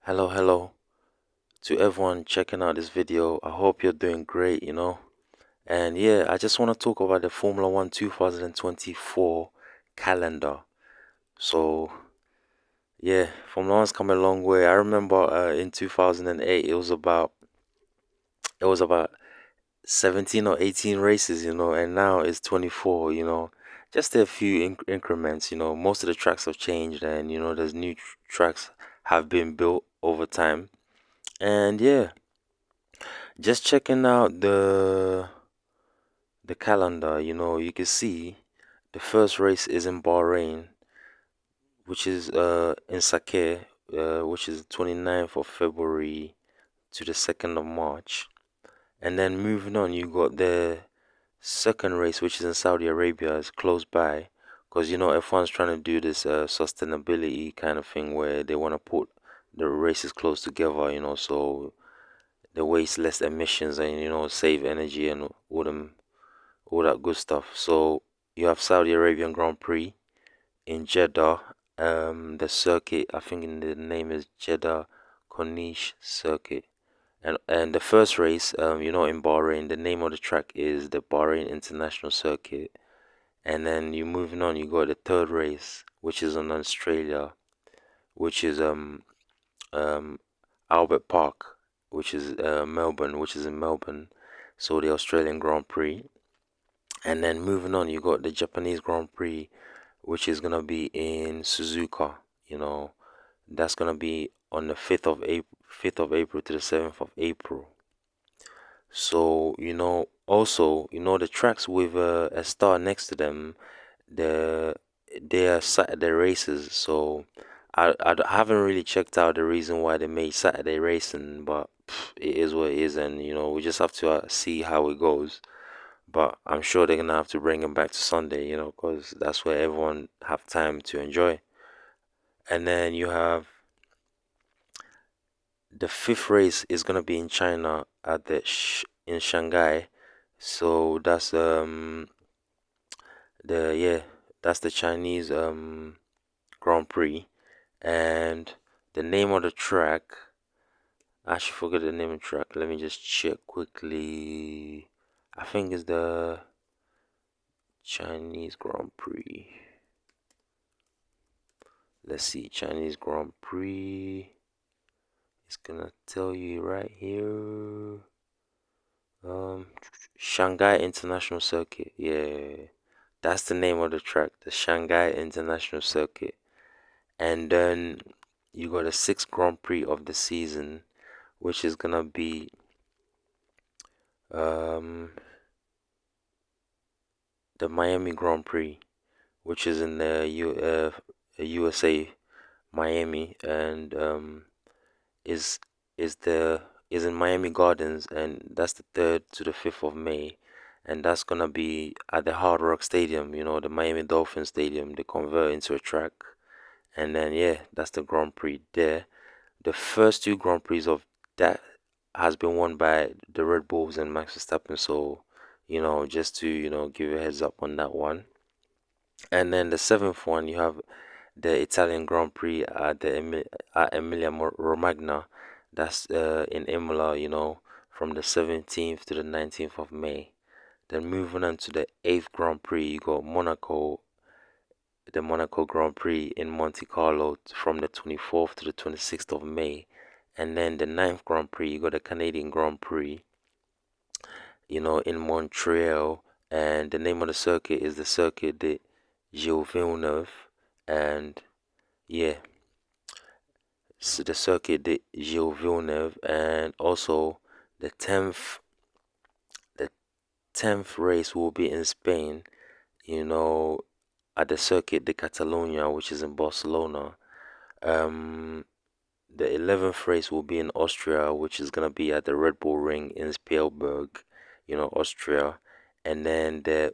Hello to everyone checking out this video. I hope you're doing great. And yeah, I just want to talk about the Formula One 2024 calendar. So yeah, Formula One's come a long way. I remember in 2008 it was about 17 or 18 races, and now it's 24. Just a few increments. Most of the tracks have changed, and there's new tracks have been built over time. And yeah, just checking out the calendar, you can see the first race is in Bahrain, which is in Sakhir, which is 29th of February to the 2nd of March. And then moving on, you got the second race, which is in Saudi Arabia, is close by, because F1's trying to do this sustainability kind of thing where they want to put the races close together, so they waste less emissions and save energy and all that good stuff. So you have Saudi Arabian Grand Prix in Jeddah. The circuit, I think the name is Jeddah Corniche Circuit. And the first race, in Bahrain, the name of the track is the Bahrain International Circuit. And then you moving on, you got the third race, which is in Australia, which is um Albert Park, which is Melbourne, which is in Melbourne. So the Australian Grand Prix. And then moving on, you got the Japanese Grand Prix, which is gonna be in Suzuka. You know, that's gonna be on the 5th of April to the 7th of April. So also the tracks with a star next to them, the they are Saturday races. So I haven't really checked out the reason why they made Saturday racing, but it is what it is, and we just have to see how it goes. But I'm sure they're gonna have to bring him back to Sunday, because that's where everyone have time to enjoy. And then you have the fifth race is gonna be in China at in Shanghai. So the that's the Chinese Grand Prix, and the name of the track. I actually forget the name of the track. Let me just check quickly. I think it's the Chinese Grand Prix. Let's see, Chinese Grand Prix. It's gonna tell you right here. Shanghai International Circuit. Yeah, that's the name of the track, the Shanghai International Circuit. And then you got the sixth Grand Prix of the season, which is gonna be um the Miami Grand Prix, which is in the USA, Miami, and is is the is in Miami Gardens, and that's the 3rd to the 5th of May, and that's gonna be at the Hard Rock Stadium, the Miami Dolphin Stadium. They convert into a track, and then yeah, that's the Grand Prix there. The first two Grand Prix of that has been won by the Red Bulls and Max Verstappen, so just to give you a heads up on that one. And then the seventh one, you have the Italian Grand Prix at at Emilia Romagna. That's in Imola, from the 17th to the 19th of May. Then moving on to the eighth Grand Prix, you got the Monaco Grand Prix in Monte Carlo from the 24th to the 26th of May. And then the ninth Grand Prix, you got the Canadian Grand Prix, in Montreal. And the name of the circuit is the Circuit de Gilles Villeneuve. And yeah, the Circuit de Gilles Villeneuve. And also the 10th race will be in Spain, you know, at the Circuit de Catalunya, which is in Barcelona. Um, the 11th race will be in Austria, which is gonna be at the Red Bull Ring in Spielberg, Austria. And then the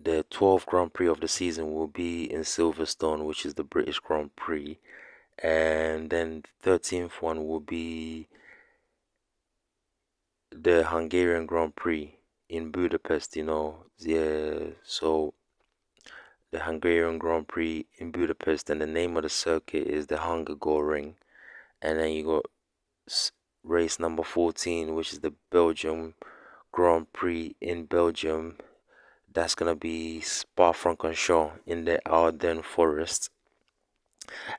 12th Grand Prix of the season will be in Silverstone, which is the British Grand Prix. And then the 13th one will be the Hungarian Grand Prix in Budapest, Yeah, so the Hungarian Grand Prix in Budapest, and the name of the circuit is the Hungaroring. And then you got race number 14, which is the Belgium Grand Prix in Belgium. That's gonna be Spa-Francorchamps in the Ardennes Forest.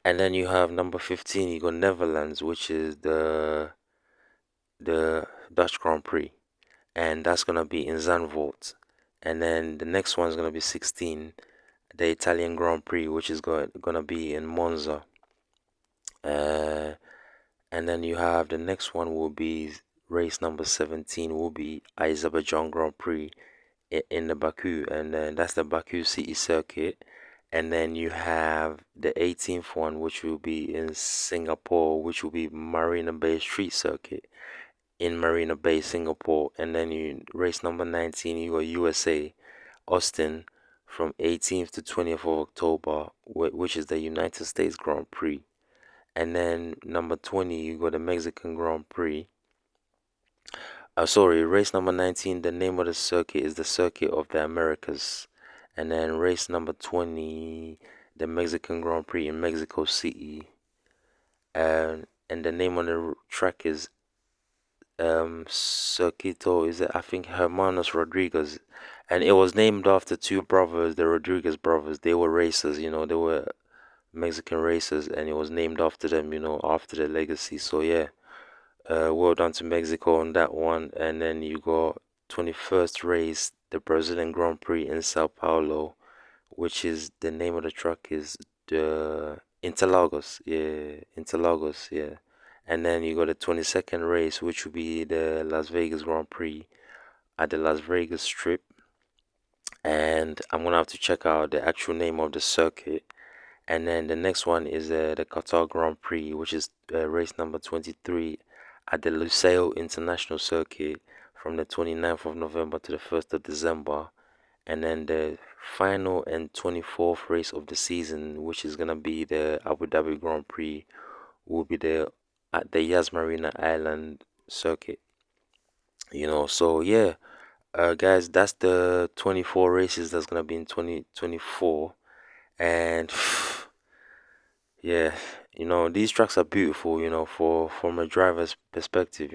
And then you have number 15, you got Netherlands, which is the Dutch Grand Prix, and that's gonna be in Zandvoort. And then the next one's gonna be 16, the Italian Grand Prix, which is gonna be in Monza. Uh, and then you have the next one will be race number 17 will be Azerbaijan Grand Prix in the Baku, and then that's the Baku City Circuit. And then you have the 18th one, which will be in Singapore, which will be Marina Bay Street Circuit in Marina Bay, Singapore. And then you race number 19, you got USA, Austin, from 18th to 20th of October, which is the United States Grand Prix. And then number 20, you got the Mexican Grand Prix. Sorry, race number 19, the name of the circuit is the Circuit of the Americas. And then race number 20, the Mexican Grand Prix in Mexico City. And the name on the track is Circuito, is it? I think Hermanos Rodriguez. And it was named after two brothers, the Rodriguez brothers. They were racers, they were Mexican racers, and it was named after them, after their legacy. So yeah. Well done to Mexico on that one. And then you got 21st race, the Brazilian Grand Prix in Sao Paulo, which is the name of the track is the Interlagos. Yeah, Interlagos, yeah. And then you got the 22nd race, which will be the Las Vegas Grand Prix at the Las Vegas Strip. And I'm gonna have to check out the actual name of the circuit. And then the next one is the Qatar Grand Prix, which is race number 23 at the Lusail International Circuit from the 29th of November to the 1st of December. And then the final and 24th race of the season, which is going to be the Abu Dhabi Grand Prix, will be there at the Yas Marina Island Circuit. So yeah, guys, that's the 24 races that's going to be in 2024. And yeah, these tracks are beautiful, for from a driver's perspective,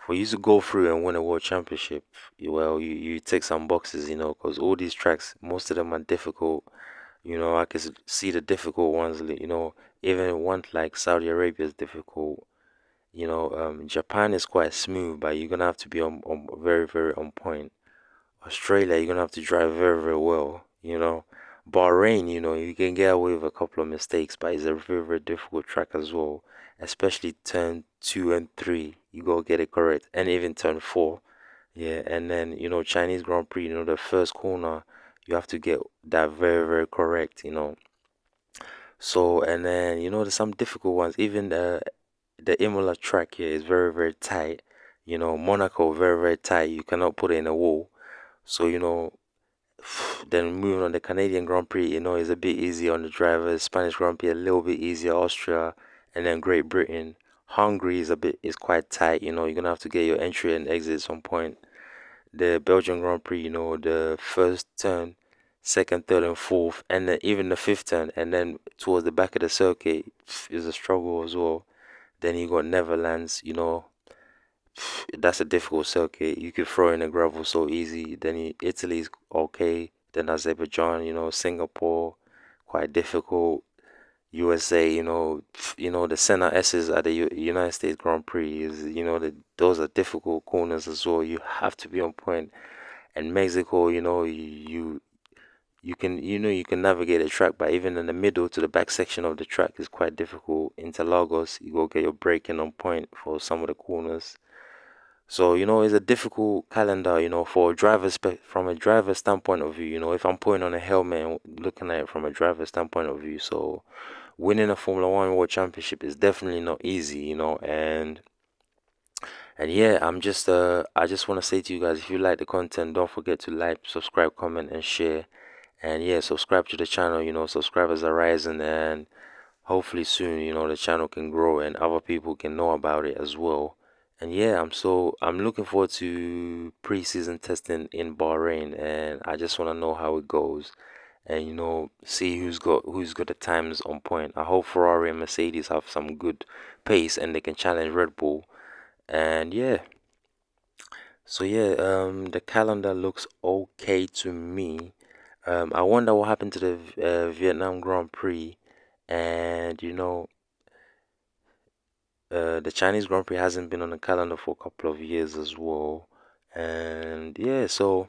for you to go through and win a world championship, well, you take some boxes, because all these tracks, most of them are difficult. I can see the difficult ones, even one like Saudi Arabia is difficult. Japan is quite smooth, but you're gonna have to be on very, very on point. Australia, you're gonna have to drive very, very well. Bahrain, you can get away with a couple of mistakes, but it's a very, very difficult track as well. Especially turn two and three, you gotta get it correct, and even turn four. Yeah, and then Chinese Grand Prix, the first corner, you have to get that very, very correct. So, and then there's some difficult ones. Even the Imola track here is very, very tight. Monaco, very, very tight. You cannot put it in a wall. So, then moving on the Canadian Grand Prix, is a bit easier on the drivers. Spanish Grand Prix a little bit easier. Austria, and then Great Britain. Hungary is quite tight. You're gonna have to get your entry and exits on point. The Belgian Grand Prix, the first turn, second, third, and fourth, and then even the fifth turn, and then towards the back of the circuit is a struggle as well. Then you got Netherlands, that's a difficult circuit. You could throw in a gravel so easy. Then Italy's okay. Then Azerbaijan, Singapore, quite difficult. USA, the center S's at the United States Grand Prix is, those are difficult corners as well. You have to be on point. And Mexico, you can navigate the track, but even in the middle to the back section of the track is quite difficult. Interlagos, you go get your braking on point for some of the corners. So, it's a difficult calendar, for a from a driver's standpoint of view, if I'm putting on a helmet and looking at it from a driver's standpoint of view. So, winning a Formula One World Championship is definitely not easy, and yeah, I just want to say to you guys, if you like the content, don't forget to like, subscribe, comment, and share. And yeah, subscribe to the channel, subscribers are rising, and hopefully soon, the channel can grow and other people can know about it as well. And yeah, I'm looking forward to pre-season testing in Bahrain, and I just want to know how it goes. and see who's got the times on point. I hope Ferrari and Mercedes have some good pace and they can challenge Red Bull. And yeah, so yeah, the calendar looks okay to me. I wonder what happened to the Vietnam Grand Prix, and the Chinese Grand Prix hasn't been on the calendar for a couple of years as well. And yeah, so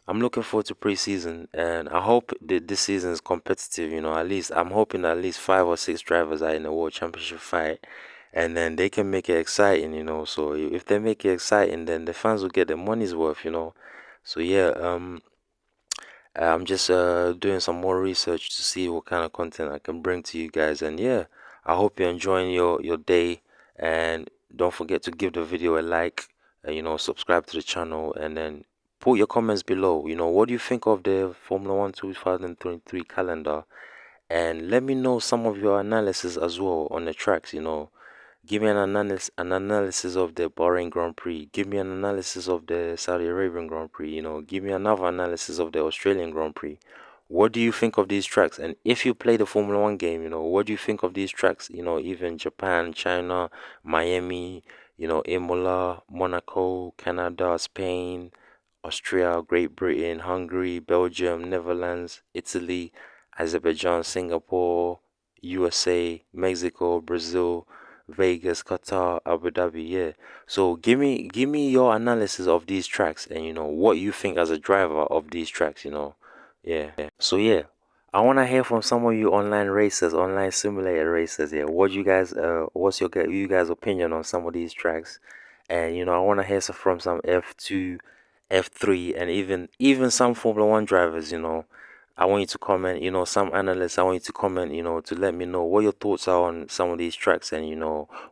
I'm looking forward to preseason, and I hope that this season is competitive. At least I'm hoping that at least 5 or 6 drivers are in the World Championship fight, and then they can make it exciting. So if they make it exciting, then the fans will get their money's worth. So yeah, I'm just doing some more research to see what kind of content I can bring to you guys. And yeah, I hope you're enjoying your day. And don't forget to give the video a like, subscribe to the channel, and then put your comments below. What do you think of the Formula One 2023 calendar? And let me know some of your analysis as well on the tracks. Give me an analysis of the Bahrain Grand Prix. Give me an analysis of the Saudi Arabian Grand Prix. Give me another analysis of the Australian Grand Prix. What do you think of these tracks? And if you play the Formula One game, what do you think of these tracks? Even Japan, China, Miami, Imola, Monaco, Canada, Spain, Austria, Great Britain, Hungary, Belgium, Netherlands, Italy, Azerbaijan, Singapore, USA, Mexico, Brazil, Vegas, Qatar, Abu Dhabi, yeah. So give me your analysis of these tracks and what you think as a driver of these tracks. Yeah. So yeah. I want to hear from some of you online racers, online simulator racers. Yeah, what's you guys' opinion on some of these tracks? And I want to hear from some F2, F3, and even some Formula One drivers. I want you to comment. Some analysts. I want you to comment. To let me know what your thoughts are on some of these tracks, and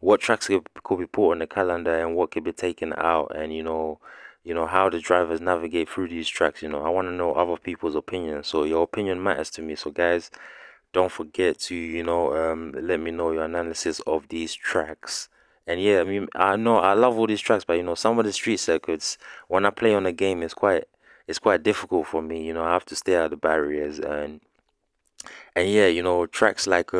what tracks could be put on the calendar and what could be taken out, and how the drivers navigate through these tracks. I want to know other people's opinions. So your opinion matters to me. So guys, don't forget to let me know your analysis of these tracks. And yeah, I mean, I know I love all these tracks, but some of the street circuits when I play on the game it's quite difficult for me. I have to stay out of the barriers, and yeah, tracks like